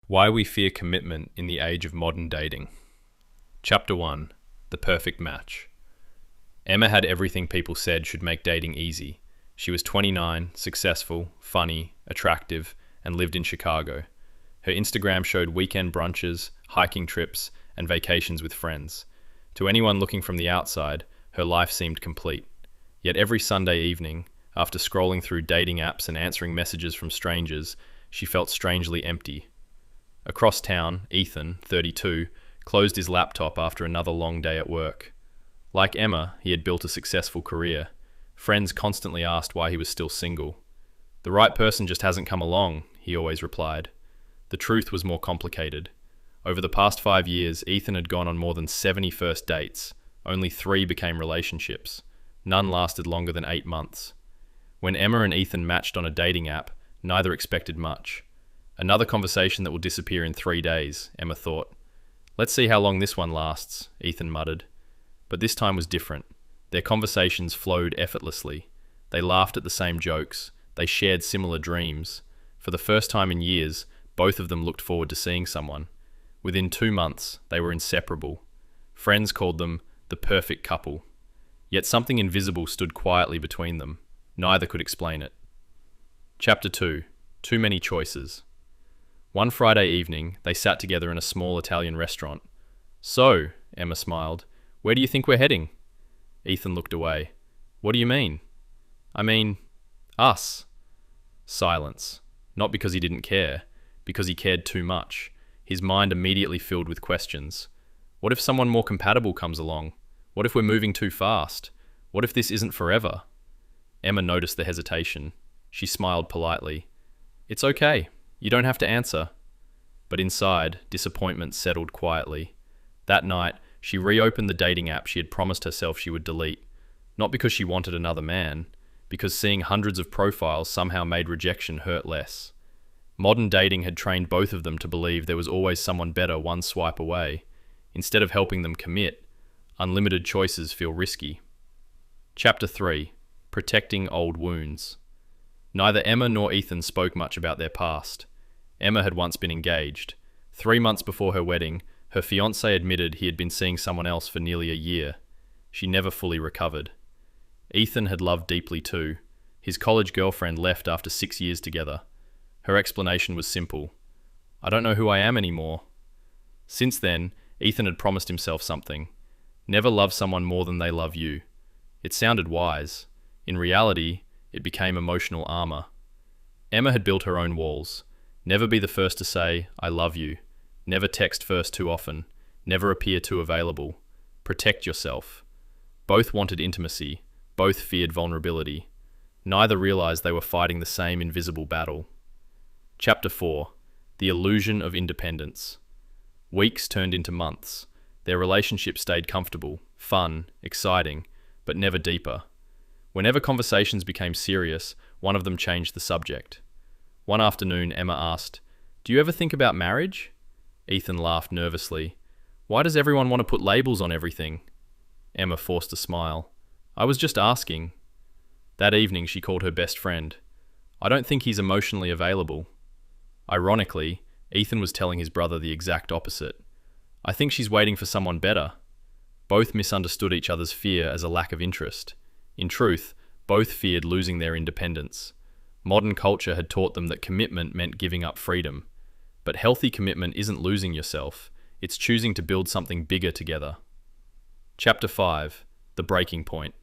Why we fear commitment in the age of modern dating. Chapter 1. The perfect match. Emma had everything people said should make dating easy. She was 29, successful, funny, attractive, and lived in Chicago. Her Instagram showed weekend brunches, hiking trips, and vacations with friends. To anyone looking from the outside, her life seemed complete. Yet every Sunday evening, after scrolling through dating apps and answering messages from strangers, she felt strangely empty. Across town, Ethan, 32, closed his laptop after another long day at work. Like Emma, he had built a successful career. Friends constantly asked why he was still single. "The right person just hasn't come along," he always replied. The truth was more complicated. Over the past 5 years, Ethan had gone on more than 70 first dates. Only 3 became relationships. None lasted longer than 8 months. When Emma and Ethan matched on a dating app, neither expected much. Another conversation that will disappear in 3 days, Emma thought. "Let's see how long this one lasts," Ethan muttered. But this time was different. Their conversations flowed effortlessly. They laughed at the same jokes. They shared similar dreams. For the first time in years, both of them looked forward to seeing someone. Within 2 months, they were inseparable. Friends called them the perfect couple. Yet something invisible stood quietly between them. Neither could explain it. Chapter 2. Too many choices. One Friday evening, they sat together in a small Italian restaurant. "So," Emma smiled, "where do you think we're heading?" Ethan looked away. "What do you mean?" "I mean, us." Silence. Not because he didn't care, because he cared too much. His mind immediately filled with questions. What if someone more compatible comes along? What if we're moving too fast? What if this isn't forever? Emma noticed the hesitation. She smiled politely. "It's okay. You don't have to answer." But inside, disappointment settled quietly. That night, she reopened the dating app she had promised herself she would delete. Not because she wanted another man, because seeing hundreds of profiles somehow made rejection hurt less. Modern dating had trained both of them to believe there was always someone better one swipe away. Instead of helping them commit, unlimited choices feel risky. Chapter 3. Protecting Old Wounds. Neither Emma nor Ethan spoke much about their past. Emma had once been engaged. 3 months before her wedding, her fiancé admitted he had been seeing someone else for nearly a year. She never fully recovered. Ethan had loved deeply too. His college girlfriend left after 6 years together. Her explanation was simple. "I don't know who I am anymore." Since then, Ethan had promised himself something. Never love someone more than they love you. It sounded wise. In reality, it became emotional armor. Emma had built her own walls. Never be the first to say, "I love you." Never text first too often. Never appear too available. Protect yourself. Both wanted intimacy. Both feared vulnerability. Neither realized they were fighting the same invisible battle. Chapter 4. The Illusion of Independence. Weeks turned into months. Their relationship stayed comfortable, fun, exciting, but never deeper. Whenever conversations became serious, one of them changed the subject. One afternoon, Emma asked, "Do you ever think about marriage?" Ethan laughed nervously. "Why does everyone want to put labels on everything?" Emma forced a smile. "I was just asking." That evening, she called her best friend. "I don't think he's emotionally available." Ironically, Ethan was telling his brother the exact opposite. "I think she's waiting for someone better." Both misunderstood each other's fear as a lack of interest. In truth, both feared losing their independence. Modern culture had taught them that commitment meant giving up freedom. But healthy commitment isn't losing yourself, it's choosing to build something bigger together. Chapter 5. The Breaking Point.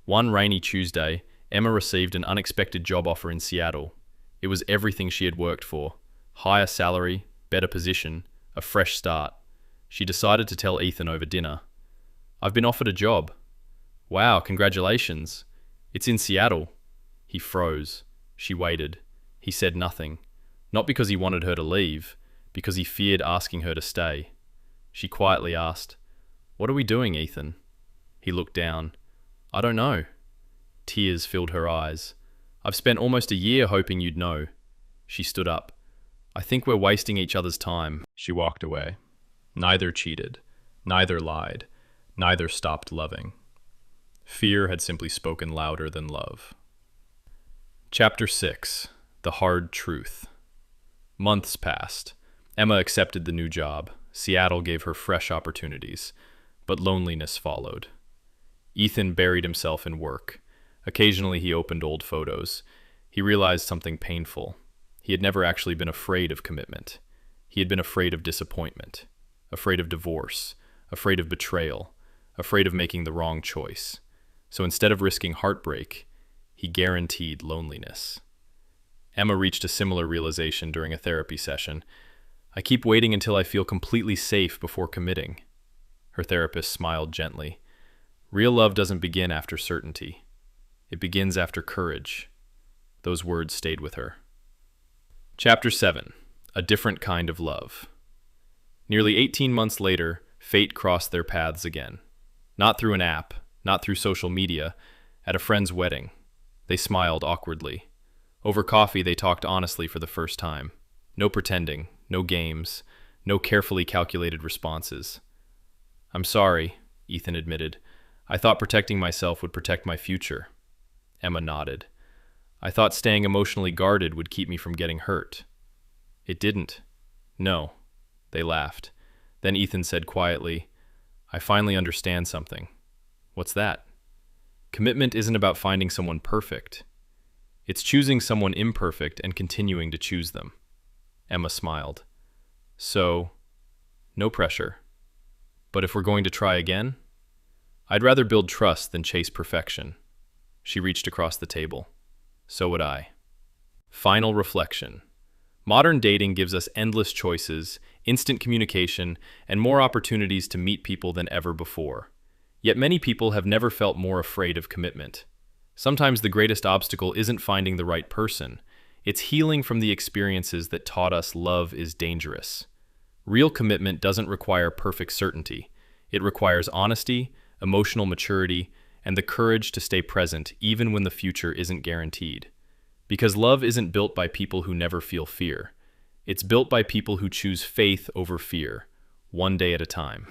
One rainy Tuesday, Emma received an unexpected job offer in Seattle. It was everything she had worked for. Higher salary, better position, a fresh start. She decided to tell Ethan over dinner. "I've been offered a job." "Wow, congratulations. It's in Seattle." He froze. She waited. He said nothing. Not because he wanted her to leave, because he feared asking her to stay. She quietly asked, "What are we doing, Ethan?" He looked down. "I don't know." Tears filled her eyes. "I've spent almost a year hoping you'd know." She stood up. "I think we're wasting each other's time." She walked away. Neither cheated. Neither lied. Neither stopped loving. Fear had simply spoken louder than love. Chapter 6. The Hard Truth. Months passed. Emma accepted the new job. Seattle gave her fresh opportunities, but loneliness followed. Ethan buried himself in work. Occasionally he opened old photos. He realized something painful. He had never actually been afraid of commitment. He had been afraid of disappointment, afraid of divorce, afraid of betrayal, afraid of making the wrong choice. So instead of risking heartbreak, he guaranteed loneliness. Emma reached a similar realization during a therapy session. I keep waiting until I feel completely safe before committing. Her therapist smiled gently. Real love doesn't begin after certainty. It begins after courage. Those words stayed with her. Chapter 7. A Different Kind of Love. Nearly 18 months later, fate crossed their paths again. Not through an app, not through social media, at a friend's wedding. They smiled awkwardly. Over coffee, they talked honestly for the first time. No pretending, no games, no carefully calculated responses. I'm sorry, Ethan admitted. I thought protecting myself would protect my future. Emma nodded. I thought staying emotionally guarded would keep me from getting hurt. It didn't. No. They laughed. Then Ethan said quietly, I finally understand something. What's that? Commitment isn't about finding someone perfect. It's choosing someone imperfect and continuing to choose them. Emma smiled. So, no pressure. But if we're going to try again, I'd rather build trust than chase perfection. She reached across the table. So would I. Final reflection. Modern dating gives us endless choices, instant communication, and more opportunities to meet people than ever before. Yet many people have never felt more afraid of commitment. Sometimes the greatest obstacle isn't finding the right person. It's healing from the experiences that taught us love is dangerous. Real commitment doesn't require perfect certainty. It requires honesty, emotional maturity, and the courage to stay present even when the future isn't guaranteed. Because love isn't built by people who never feel fear. It's built by people who choose faith over fear, one day at a time.